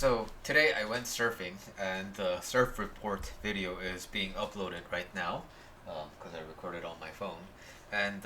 So today I went surfing, and the surf report video is being uploaded right now because I recorded on my phone. And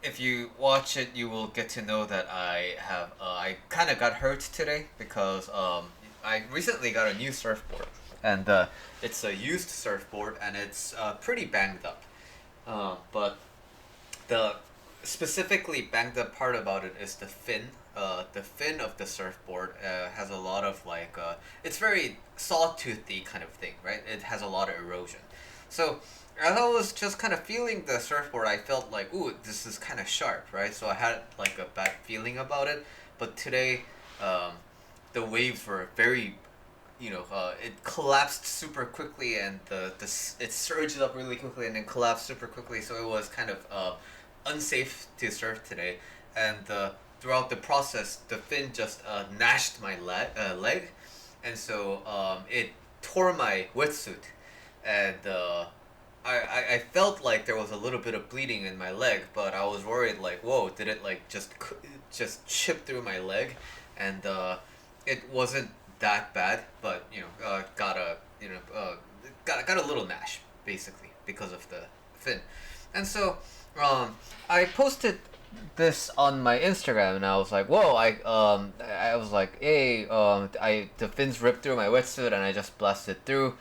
if you watch it, you will get to know that I kind of got hurt today because I recently got a new surfboard, and it's a used surfboard, and it's pretty banged up. But the specifically banged up part about it is the fin. The fin of the surfboard has a lot of it's very sawtoothy kind of thing, right? It has a lot of erosion. So as I was just kind of feeling the surfboard, I felt like, ooh, this is kind of sharp, right? So I had like a bad feeling about it. But today, the waves were very, it collapsed super quickly, and it surged up really quickly and then collapsed super quickly. So it was kind of unsafe to surf today, and throughout the process, the fin just gnashed my leg, and so it tore my wetsuit, and I felt like there was a little bit of bleeding in my leg, but I was worried like, whoa, did it like just chip through my leg, and it wasn't that bad, but got a little gnash basically because of the fin, and so I posted this on my Instagram, and I was like, whoa, I was like, hey, the fins ripped through my wetsuit, and I just blasted through.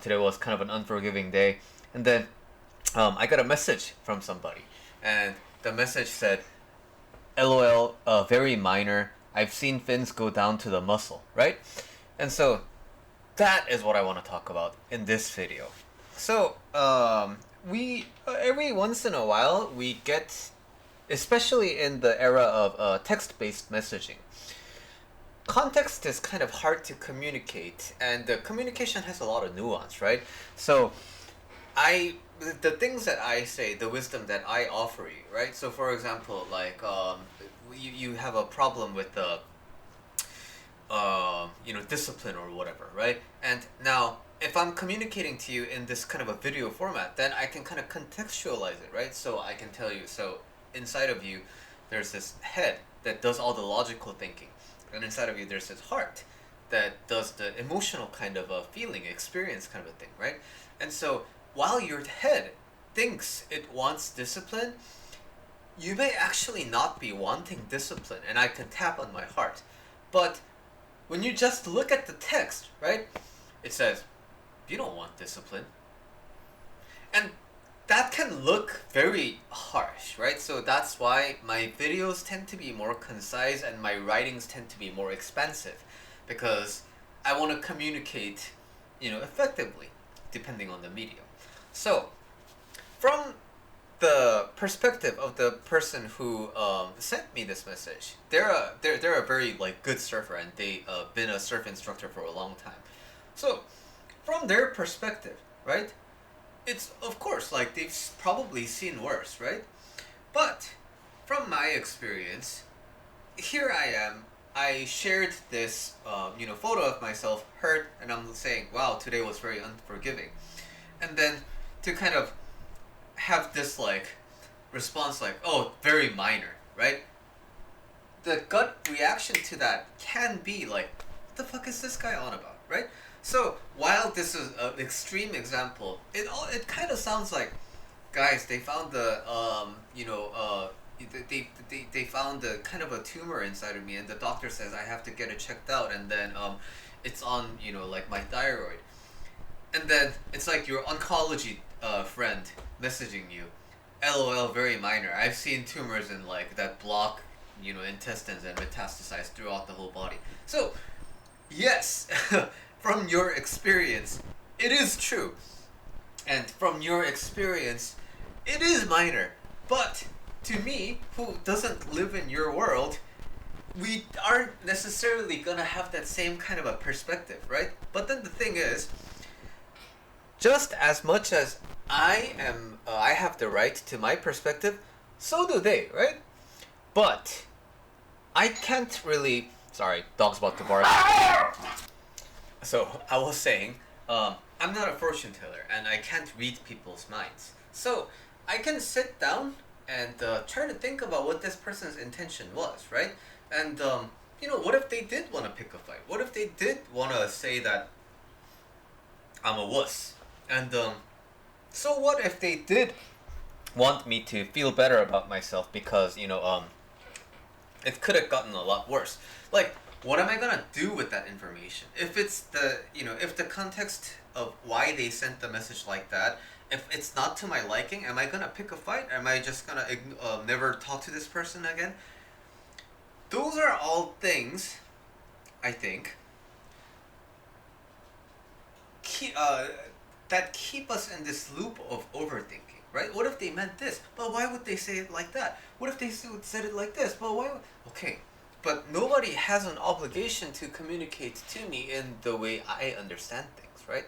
Today was kind of an unforgiving day, and then I got a message from somebody, and the message said, "LOL, very minor. I've seen fins go down to the muscle, right?" And so that is what I want to talk about in this video. So we every once in a while we get, especially in the era of text-based messaging, context is kind of hard to communicate, and the communication has a lot of nuance, right? So the things that I say, the wisdom that I offer you, right? So for example, like you have a problem with the discipline or whatever, right? And now if I'm communicating to you in this kind of a video format, then I can kind of contextualize it, right? So I can tell you, so inside of you there's this head that does all the logical thinking, and inside of you there's this heart that does the emotional kind of a feeling experience kind of a thing, right? And so while your head thinks it wants discipline, you may actually not be wanting discipline, and I can tap on my heart. But when you just look at the text, right, it says, you don't want discipline. And that can look very harsh, right? So that's why my videos tend to be more concise and my writings tend to be more expansive, because I want to communicate, effectively, depending on the medium. So, from the perspective of the person who sent me this message, they're a very like good surfer, and they been a surf instructor for a long time. So, from their perspective, right? It's of course like they've probably seen worse, right? But from my experience, here I am. I shared this, photo of myself hurt, and I'm saying, "Wow, today was very unforgiving," and then to kind of have this like response, like, "Oh, very minor," right? The gut reaction to that can be like, "What the fuck is this guy on about?" Right? So while this is an extreme example, it kind of sounds like, guys, they found they found the kind of a tumor inside of me, and the doctor says I have to get it checked out, and then it's on like my thyroid, and then it's like your oncology friend messaging you, LOL, very minor. I've seen tumors in like that block intestines and metastasize throughout the whole body. So yes. From your experience, it is true. And from your experience, it is minor. But to me, who doesn't live in your world, we aren't necessarily gonna have that same kind of a perspective, right? But then the thing is, just as much as I have the right to my perspective, so do they, right? But I can't really. Sorry, dog's about to bark. So I was saying, I'm not a fortune teller, and I can't read people's minds. So I can sit down and try to think about what this person's intention was, right? And what if they did want to pick a fight? What if they did want to say that I'm a wuss? And so what if they did want me to feel better about myself because it could have gotten a lot worse. Like, what am I gonna do with that information? If it's if the context of why they sent the message like that, if it's not to my liking, am I gonna pick a fight? Am I just gonna never talk to this person again? Those are all things, I think, keep, that keep us in this loop of overthinking. Right? What if they meant this? But why would they say it like that? What if they said it like this? But why? Okay, but nobody has an obligation to communicate to me in the way I understand things, right?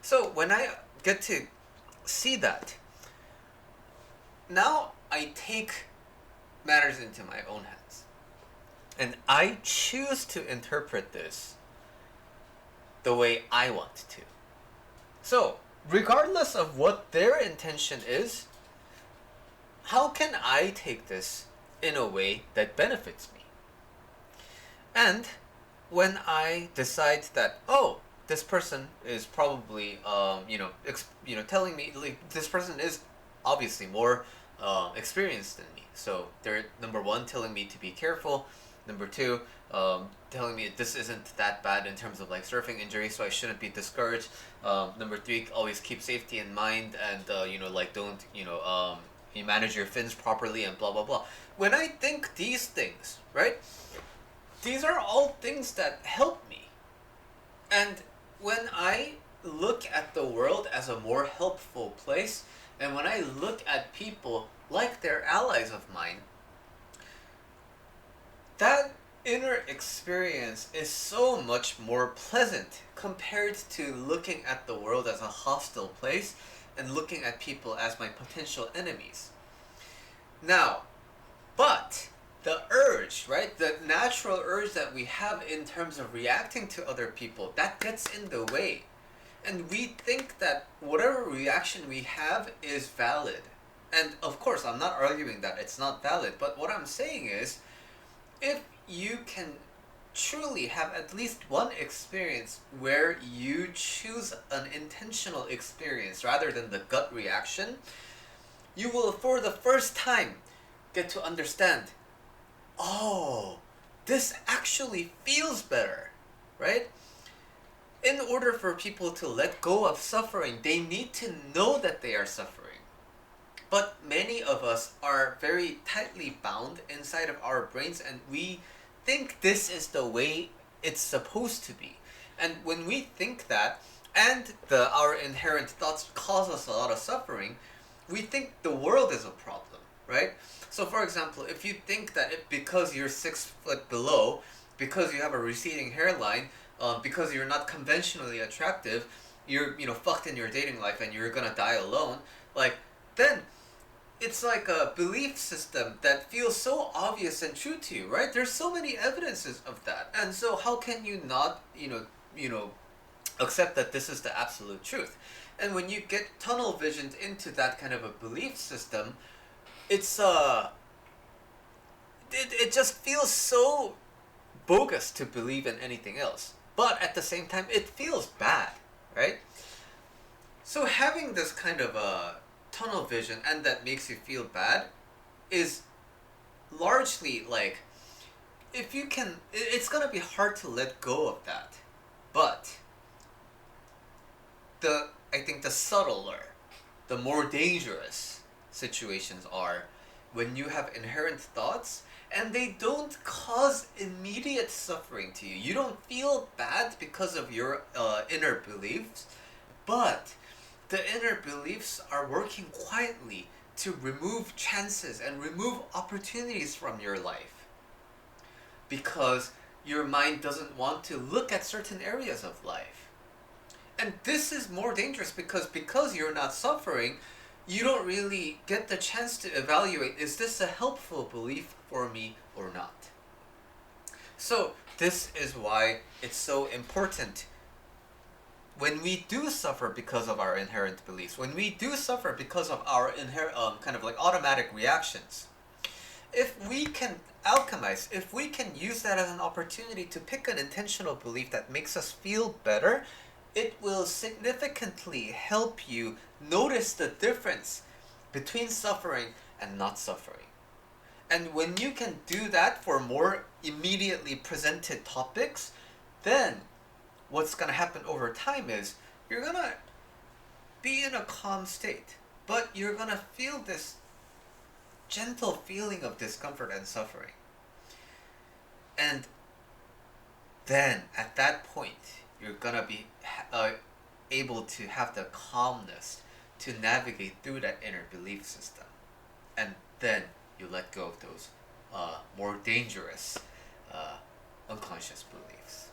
So when I get to see that, now I take matters into my own hands. And I choose to interpret this the way I want to. So, regardless of what their intention is, how can I take this in a way that benefits me? And when I decide that, oh, this person is probably, telling me, like, this person is obviously more experienced than me. So they're, number one, telling me to be careful. Number two, telling me this isn't that bad in terms of like surfing injury, so I shouldn't be discouraged. Number three, always keep safety in mind, and don't you manage your fins properly, and blah blah blah. When I think these things, right, these are all things that help me, and when I look at the world as a more helpful place, and when I look at people like they're allies of mine, that inner experience is so much more pleasant compared to looking at the world as a hostile place and looking at people as my potential enemies. Now, but the urge, right? The natural urge that we have in terms of reacting to other people, that gets in the way. And we think that whatever reaction we have is valid. And of course, I'm not arguing that it's not valid, but what I'm saying is, if you can truly have at least one experience where you choose an intentional experience rather than the gut reaction, you will for the first time get to understand, oh, this actually feels better, right? In order for people to let go of suffering, they need to know that they are suffering. But many of us are very tightly bound inside of our brains, and we think this is the way it's supposed to be. And when we think that, and our inherent thoughts cause us a lot of suffering, we think the world is a problem, right? So for example, if you think that because you're 6 foot below, because you have a receding hairline, because you're not conventionally attractive, you're fucked in your dating life and you're gonna die alone, like, then it's like a belief system that feels so obvious and true to you, right? There's so many evidences of that, and so how can you not accept that this is the absolute truth? And when you get tunnel visioned into that kind of a belief system, it's it just feels so bogus to believe in anything else, but at the same time it feels bad, right? So having this kind of a tunnel vision and that makes you feel bad is largely like, if you can, it's gonna be hard to let go of that. But I think the subtler, the more dangerous situations are when you have inherent thoughts and they don't cause immediate suffering to you. You don't feel bad because of your inner beliefs, but the inner beliefs are working quietly to remove chances and remove opportunities from your life, because your mind doesn't want to look at certain areas of life. And this is more dangerous because you're not suffering, you don't really get the chance to evaluate, is this a helpful belief for me or not? So this is why it's so important when we do suffer because of our inherent beliefs, when we do suffer because of our inherent kind of like automatic reactions, if we can alchemize, if we can use that as an opportunity to pick an intentional belief that makes us feel better, it will significantly help you notice the difference between suffering and not suffering. And when you can do that for more immediately presented topics, then what's going to happen over time is you're going to be in a calm state, but you're going to feel this gentle feeling of discomfort and suffering. And then at that point, you're going to be able to have the calmness to navigate through that inner belief system. And then you let go of those more dangerous unconscious beliefs.